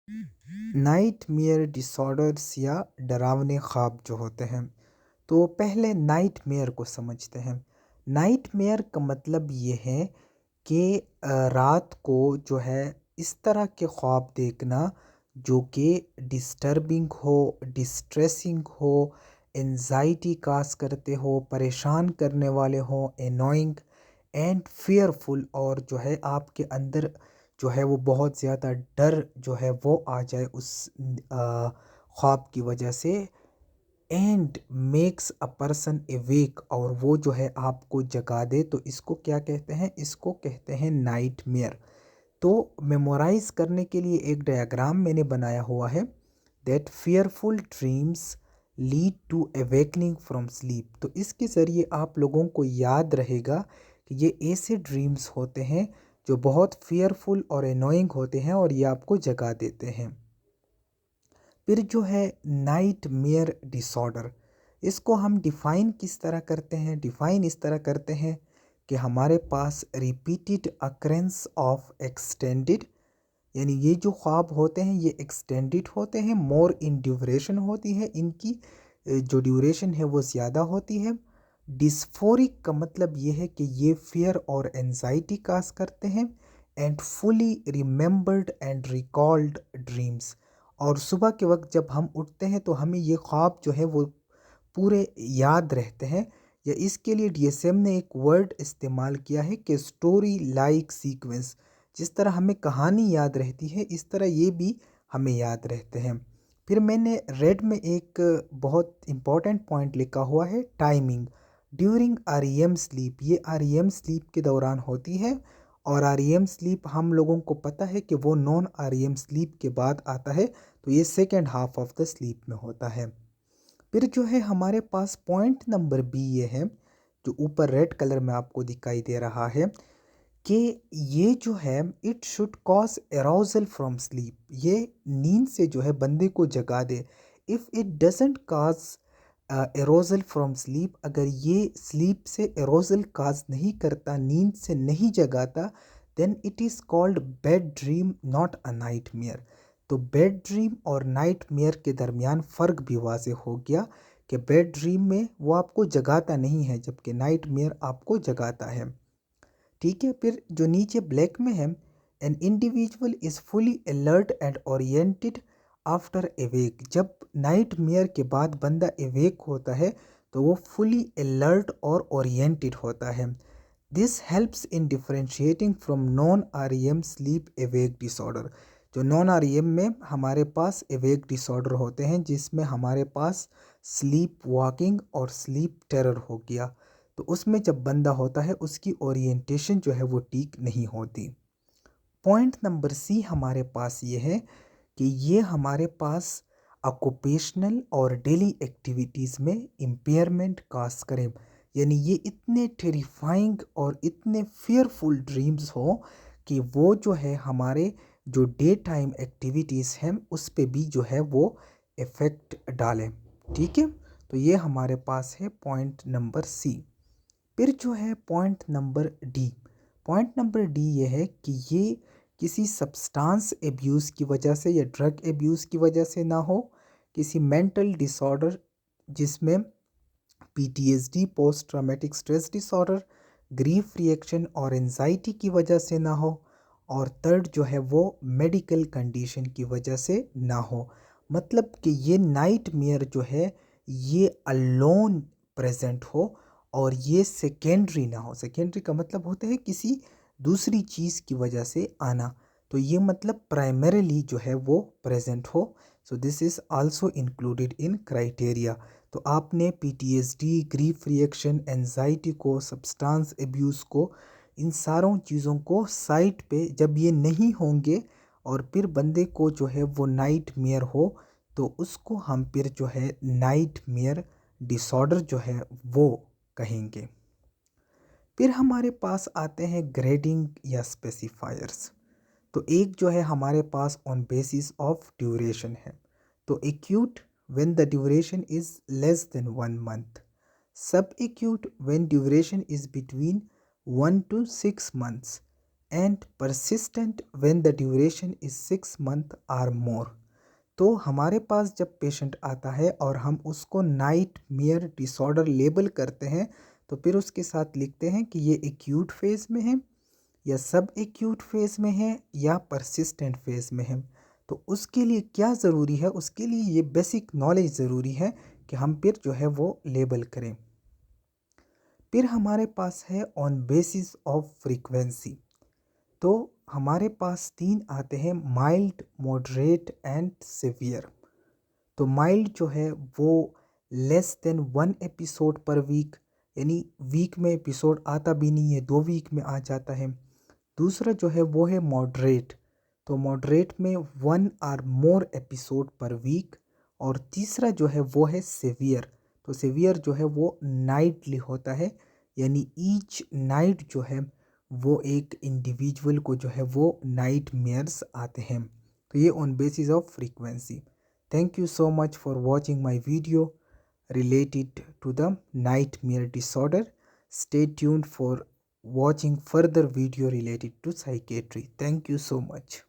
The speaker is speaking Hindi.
नाइटमेयर डिसऑर्डर्स या डरावने ख्वाब जो होते हैं, तो पहले नाइटमेयर को समझते हैं। नाइटमेयर का मतलब ये है कि रात को जो है इस तरह के ख्वाब देखना जो कि डिस्टर्बिंग हो, डिस्ट्रेसिंग हो, एंजाइटी काज करते हो, परेशान करने वाले हो, एनोइंग एंड फियरफुल, और जो है आपके अंदर जो है वो बहुत ज़्यादा डर जो है वो आ जाए उस ख्वाब की वजह से, and makes a person awake, और वो जो है आपको जगा दे। तो इसको क्या कहते हैं? इसको कहते हैं नाइटमेयर। तो मेमोराइज करने के लिए एक डायग्राम मैंने बनाया हुआ है, that fearful dreams lead to awakening from sleep. तो इसके ज़रिए आप लोगों को याद रहेगा कि ये ऐसे ड्रीम्स होते हैं जो बहुत फियरफुल और एनोइंग होते हैं और ये आपको जगा देते हैं। फिर जो है नाइट मेयर डिसऑर्डर, इसको हम डिफ़ाइन किस तरह करते हैं? डिफ़ाइन इस तरह करते हैं कि हमारे पास रिपीटेड अक्रेंस ऑफ एक्सटेंडेड, यानी ये जो ख्वाब होते हैं ये एक्सटेंडेड होते हैं, मोर इन ड्यूरेशन होती है इनकी, जो ड्यूरेशन है वो ज़्यादा होती है। डिस्फोरिक का मतलब ये है कि ये फियर और एंजाइटी काज करते हैं। And fully remembered and recalled dreams, और सुबह के वक्त जब हम उठते हैं तो हमें ये ख्वाब जो है वो पूरे याद रहते हैं। या इसके लिए डीएसएम ने एक वर्ड इस्तेमाल किया है कि स्टोरी लाइक सीक्वेंस। जिस तरह हमें कहानी याद रहती है इस तरह ये भी हमें याद रहते हैं। फिर मैंने रेड में एक बहुत इम्पॉर्टेंट पॉइंट लिखा हुआ है, टाइमिंग ड्यूरिंग आरईएम स्लीप। ये आरईएम स्लीप के दौरान होती है, और आरईएम स्लीप हम लोगों को पता है कि वो नॉन आरईएम स्लीप के बाद आता है, तो ये second half of the sleep में होता है। फिर जो है हमारे पास पॉइंट नंबर बी ये है, जो ऊपर रेड कलर में आपको दिखाई दे रहा है, कि ये जो है it should cause arousal from sleep. ये नींद से जो है बंदे को जगा दे। If it doesn't cause arousal from sleep, अगर ये स्लीप से एरोजल काज नहीं करता, नींद से नहीं जगाता, then it is called bad dream not a nightmare. तो बेड ड्रीम और नाइट मेयर के दरमियान फ़र्क भी वाज़े हो गया कि बेड ड्रीम में वो आपको जगाता नहीं है, जबकि नाइट मेयर आपको जगाता है। ठीक है, फिर जो नीचे ब्लैक में है, an individual is fully alert and oriented after awake. जब नाइट मेयर के बाद बंदा एवेक होता है तो वो फुली अलर्ट और ओरिएंटेड होता है। This helps in differentiating from non REM sleep awake disorder. जो नॉन आरईएम में हमारे पास एवेक डिसऑर्डर होते हैं, जिसमें हमारे पास स्लीप वॉकिंग और स्लीप टेरर हो गया, तो उसमें जब बंदा होता है उसकी ओरिएंटेशन जो है वो ठीक नहीं होती। पॉइंट नंबर सी हमारे पास ये है कि ये हमारे पास ऑक्यूपेशनल और डेली एक्टिविटीज़ में इम्पेयरमेंट काज करें, यानी ये इतने टेरिफाइंग और इतने फियरफुल ड्रीम्स हो कि वो जो है हमारे जो डे टाइम एक्टिविटीज़ हैं उस पे भी जो है वो इफ़ेक्ट डालें। ठीक है, तो ये हमारे पास है पॉइंट नंबर सी। फिर जो है point number D, point number D ये है कि ये किसी सब्सटेंस एब्यूज़ की वजह से या ड्रग एब्यूज़ की वजह से ना हो, किसी मेंटल डिसऑर्डर जिसमें PTSD post traumatic stress disorder, grief reaction और एंजाइटी की वजह से ना हो, और थर्ड जो है वो मेडिकल कंडीशन की वजह से ना हो। मतलब कि ये नाइट मेयर जो है ये अलोन प्रेजेंट हो, और ये सेकेंडरी ना हो। सेकेंडरी का मतलब होता है किसी दूसरी चीज़ की वजह से आना, तो ये मतलब प्राइमरीली जो है वो प्रेजेंट हो। So this is also included in criteria. तो आपने पीटीएसडी, ग्रीफ रिएक्शन, एंजाइटी को, सब्सटेंस एब्यूज़ को, इन सारों चीज़ों को साइट पे जब ये नहीं होंगे और फिर बंदे को जो है वो नाइट मेयर हो, तो उसको हम फिर जो है नाइट मेयर डिसऑर्डर जो है वो कहेंगे। फिर हमारे पास आते हैं ग्रेडिंग या स्पेसिफायर्स। तो एक जो है हमारे पास ऑन बेसिस ऑफ ड्यूरेशन है। तो acute when the duration is less than 1 month, subacute when duration is between 1 to 6 months, and persistent when the duration is 6 month or more. तो हमारे पास जब पेशेंट आता है और हम उसको नाइट मेयर डिसऑर्डर लेबल करते हैं, तो फिर उसके साथ लिखते हैं कि ये एक्यूट फेज़ में है या सब एक्यूट फेज़ में है या परसिस्टेंट फेज़ में है। तो उसके लिए क्या ज़रूरी है, उसके लिए ये बेसिक नॉलेज ज़रूरी है कि हम फिर जो है वो लेबल करें। फिर हमारे पास है ऑन बेसिस ऑफ फ्रीक्वेंसी। तो हमारे पास 3 आते हैं, माइल्ड, मॉडरेट एंड सीवियर। तो माइल्ड जो है वो less than 1 episode per week, यानी वीक में एपिसोड आता भी नहीं है, 2 वीक में आ जाता है। दूसरा जो है वो है मॉडरेट। तो मॉडरेट में 1 or more episode per week. और तीसरा जो है वो है सीवियर। तो सीवियर जो है वो नाइटली होता है, यानी ईच नाइट जो है वो एक इंडिविजुअल को जो है वो नाइट मेयर्स आते हैं। तो ये on basis of frequency. Thank you so much for watching my video related to the nightmare disorder. Stay tuned for watching further video related to psychiatry. Thank you so much.